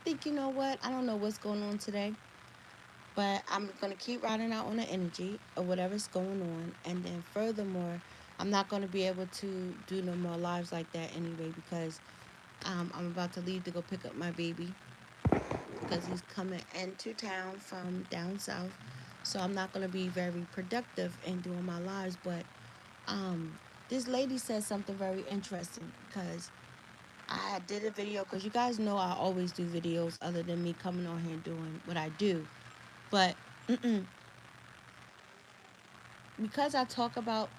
think, you know what? I don't know what's going on today, but I'm going to keep riding out on the energy of whatever's going on. And then, furthermore, I'm not going to be able to do no more lives like that anyway because I'm about to leave to go pick up my baby because he's coming into town from down south. So I'm not going to be very productive in doing my lives. But um, this lady said something very interesting because I did a video because you guys know I always do videos other than me coming on here and doing what I do. But because I talk about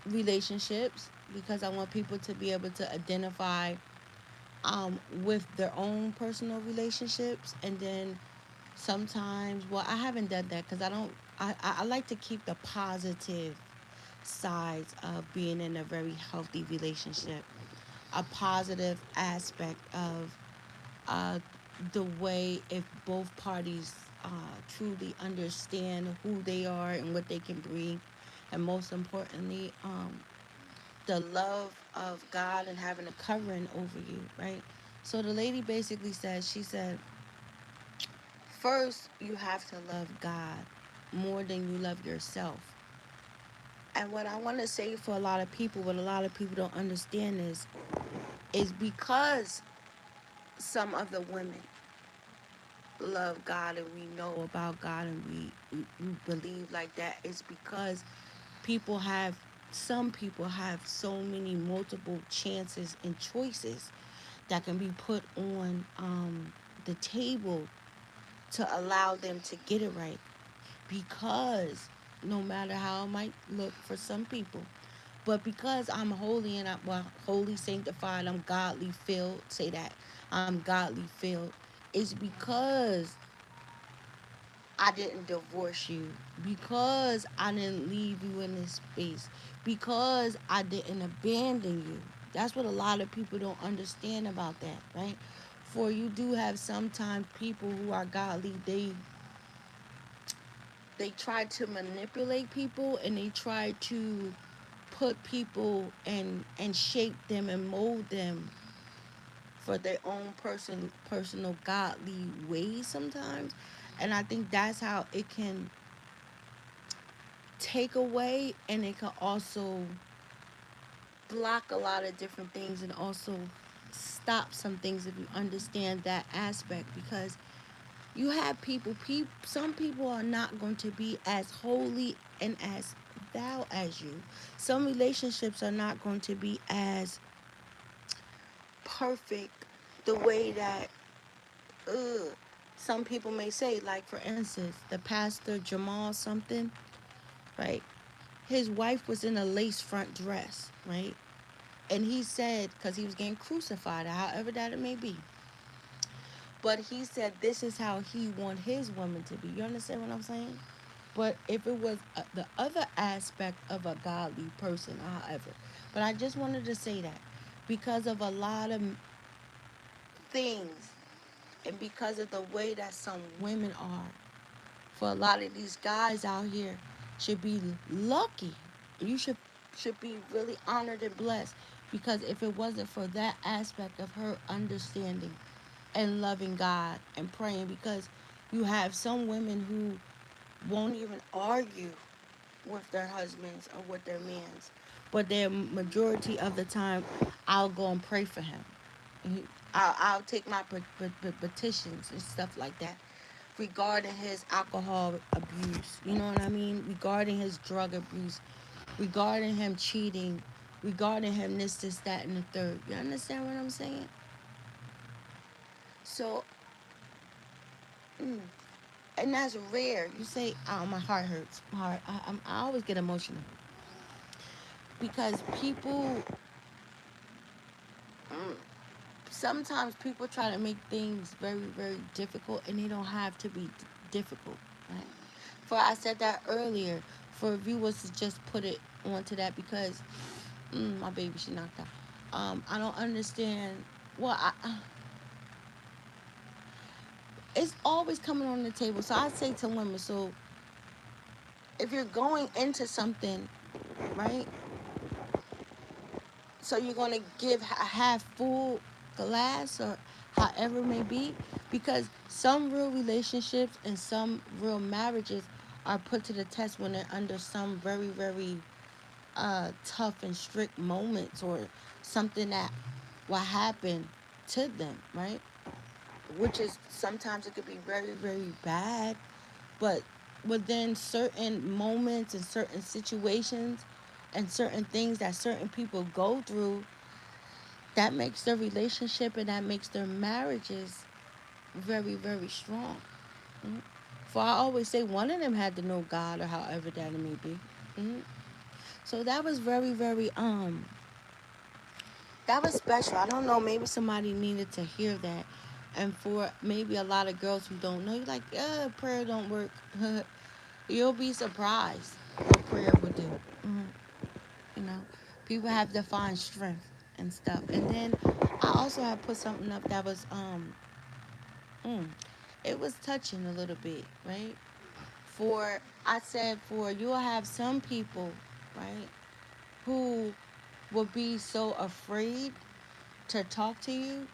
relationships, because I want people to be able to identify with their own personal relationships, and then sometimes, well, I haven't done that because I don't. I like to keep the positive sides of being in a very healthy relationship, a positive aspect of uh, the way if both parties truly understand who they are and what they can bring, and most importantly, the love of God and having a covering over you, right? So the lady basically said, she said, first you have to love God more than you love yourself. And what I want to say for a lot of people, what a lot of people don't understand is because some of the women love God and we know about God and we believe like that, it's because people have some people have so many multiple chances and choices that can be put on the table to allow them to get it right. Because no matter how it might look for some people, but because I'm holy and I'm well, holy, sanctified, I'm godly filled, say that I'm godly filled, it's because I didn't divorce you, because I didn't leave you in this space, because I didn't abandon you. That's what a lot of people don't understand about that, right? For you do have sometimes people who are godly, they try to manipulate people and they try to put people and shape them and mold them for their own personal godly ways sometimes. And I think that's how it can take away, and it can also block a lot of different things and also stop some things if you understand that aspect. Because you have some people are not going to be as holy and as thou as you. Some relationships are not going to be as perfect the way that some people may say. Like, for instance, the pastor Jamal something, right? His wife was in a lace front dress, right? And he said, because he was getting crucified, however that it may be, but he said this is how he want his woman to be. You understand what I'm saying? But if it was the other aspect of a godly person, however, but I just wanted to say that because of a lot of things and because of the way that some women are, for a lot of these guys out here should be lucky. You should be really honored and blessed, because if it wasn't for that aspect of her understanding and loving God and praying, because you have some women who won't even argue with their husbands or with their mans, but their majority of the time, I'll go and pray for him. I'll take my petitions and stuff like that regarding his alcohol abuse. You know what I mean? Regarding his drug abuse, regarding him cheating, regarding him this, that, and the third. You understand what I'm saying? So, and that's rare. You say, "Oh, my heart hurts." My heart. I always get emotional because people. Mm, Sometimes people try to make things very, very difficult, and they don't have to be difficult, right? For I said that earlier, for viewers to just put it onto that because my baby, she knocked out. I don't understand. Well, it's always coming on the table. So I say to women, so if you're going into something, right? So you're gonna give a half full glass, or however it may be, because some real relationships and some real marriages are put to the test when they're under some very, very tough and strict moments, or something that will happen to them, right? Which is sometimes it could be very, very bad, but within certain moments and certain situations and certain things that certain people go through, that makes their relationship and that makes their marriages very, very strong. Mhm. For I always say one of them had to know God, or however that it may be. Mhm. So that was very, very that was special. I don't know, maybe somebody needed to hear that. And for maybe a lot of girls who don't know, you're like, prayer don't work. You'll be surprised what prayer would do. Mhm. You know, people have to find strength and stuff. And then I also have put something up that was mm, it was touching a little bit, right? For I said, for you'll have some people, right, who will be so afraid to talk to you,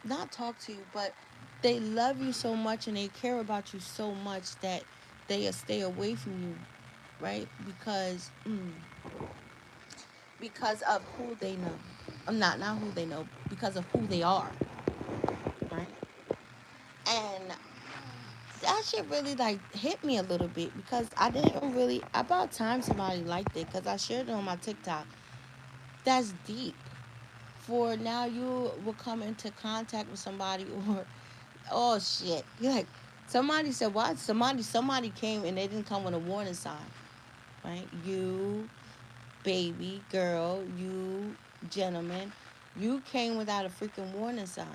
not talk to you, but they love you so much and they care about you so much that they'll stay away from you, right? Because of who they know. Not who they know, because of who they are, right? And that shit really like hit me a little bit, because I didn't really, about time somebody liked it, because I shared it on my TikTok. That's deep. For now you will come into contact with somebody, or oh shit, you're like, somebody said what, somebody came and they didn't come with a warning sign, right? You baby girl, you gentleman, you came without a freaking warning sign,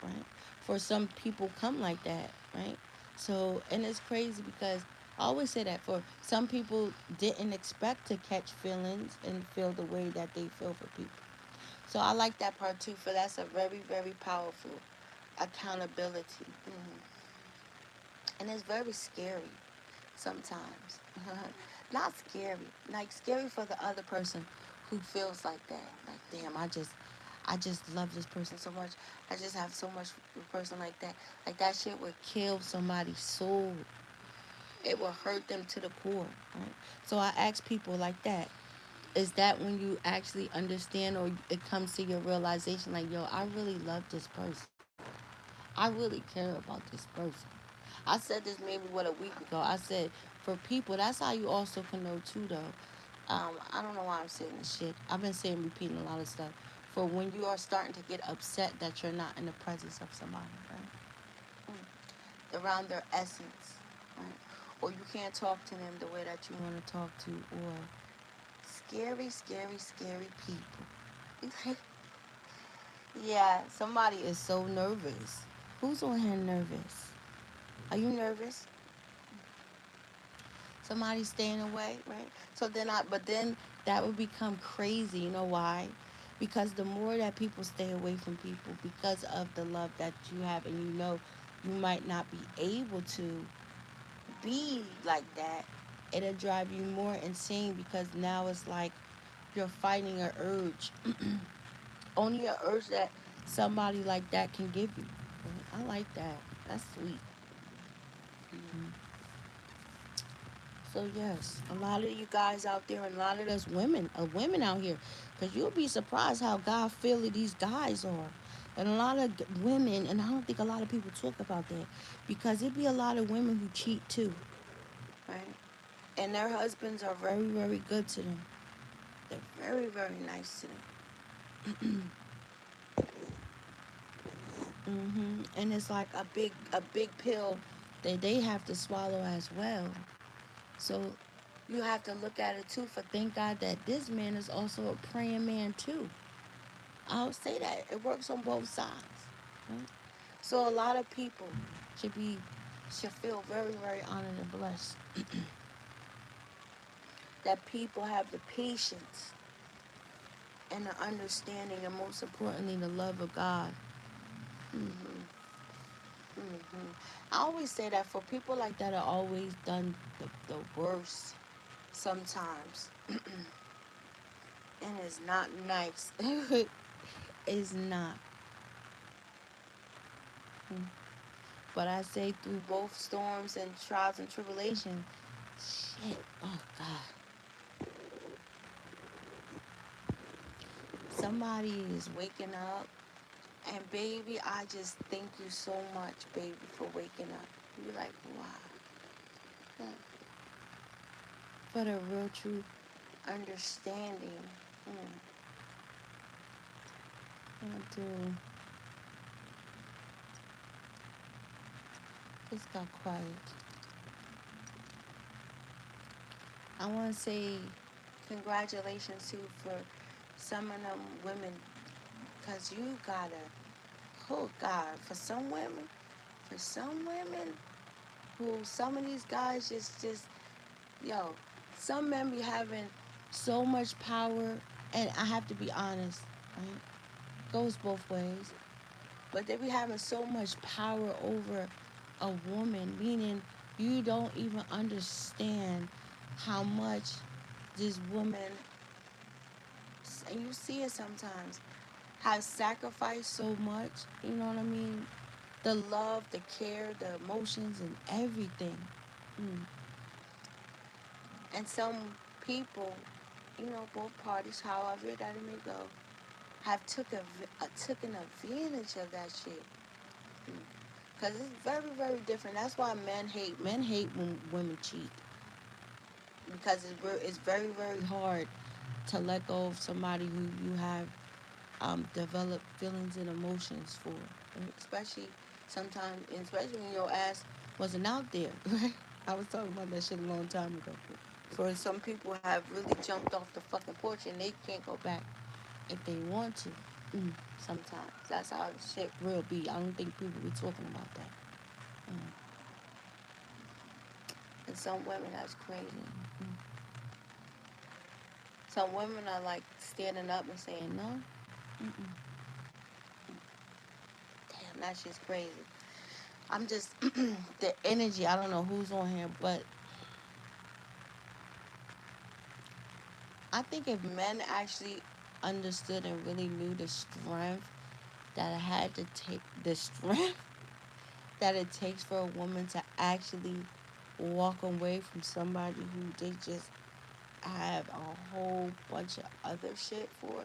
right? For some people come like that, right? So, and it's crazy because I always say that for some people didn't expect to catch feelings and feel the way that they feel for people. So I like that part too, for that's a very, very powerful accountability. And it's very scary sometimes. Not scary, like scary for the other person who feels like that. Like, damn, I just love this person so much. I just have so much for a person like that. Like that shit would kill somebody's soul. It will hurt them to the core. Right? So I ask people like that. Is that when you actually understand, or it comes to your realization, like, yo, I really love this person. I really care about this person. I said this maybe a week ago. I said, for people, that's how you also can know too though. I don't know why I'm saying this shit. I've been saying, repeating a lot of stuff. For when you are starting to get upset that you're not in the presence of somebody, right? Around their essence, right? Or you can't talk to them the way that you want to talk to, or scary, scary, scary people. Yeah, somebody is so nervous. Who's on here nervous? Are you nervous? Somebody staying away, right? But then that would become crazy. You know why? Because the more that people stay away from people because of the love that you have, and you know you might not be able to be like that, it'll drive you more insane, because now it's like you're fighting an urge. Only an urge that somebody like that can give you. I like that. That's sweet. So yes, a lot of you guys out there, and a lot of us women out here, because you'll be surprised how God feely these guys are, and a lot of women, and I don't think a lot of people talk about that, because it be a lot of women who cheat too, right? And their husbands are very, very good to them. They're very, very nice to them. And it's like a big pill that they have to swallow as well. So you have to look at it too, for thank God that this man is also a praying man too. I'll say that. It works on both sides. Right? So a lot of people should be should feel very, very honored and blessed that people have the patience and the understanding, and most importantly the love of God. hmm I always say that for people like that are always done the worst sometimes. And it's not nice. It's not. Mm. But I say through both storms and trials and tribulations, shit, oh God, somebody is waking up. And baby, I just thank you so much, baby, for waking up. You're like, wow. Hmm. For the real true understanding. Mm. I do. Just got quiet. I want to say congratulations too for some of them women, because you gotta, oh God, for some women who, some of these guys just, yo, some men be having so much power, and I have to be honest, right? Goes both ways. But they be having so much power over a woman, meaning you don't even understand how much this woman, and you see it sometimes, has sacrificed so much. You know what I mean? The love, the care, the emotions, and everything. Mm. And some people, both parties, however that it may go, have taken advantage of that shit. Because it's very, very different. That's why men hate. Men hate when women cheat. Because it's very, very hard to let go of somebody who you have developed feelings and emotions for. Especially sometimes, especially when your ass wasn't out there, right? I was talking about that shit a long time ago. For some people have really jumped off the fucking porch and they can't go back if they want to. Sometimes that's how shit real be. I don't think people be talking about that. Mm. And some women, that's crazy. Mm. Some women are like standing up and saying no. Mm-mm. Damn, that shit's crazy. I'm just the energy. I don't know who's on here, but I think if men actually understood and really knew the strength that it had to take, the strength that it takes for a woman to actually walk away from somebody who they just have a whole bunch of other shit for,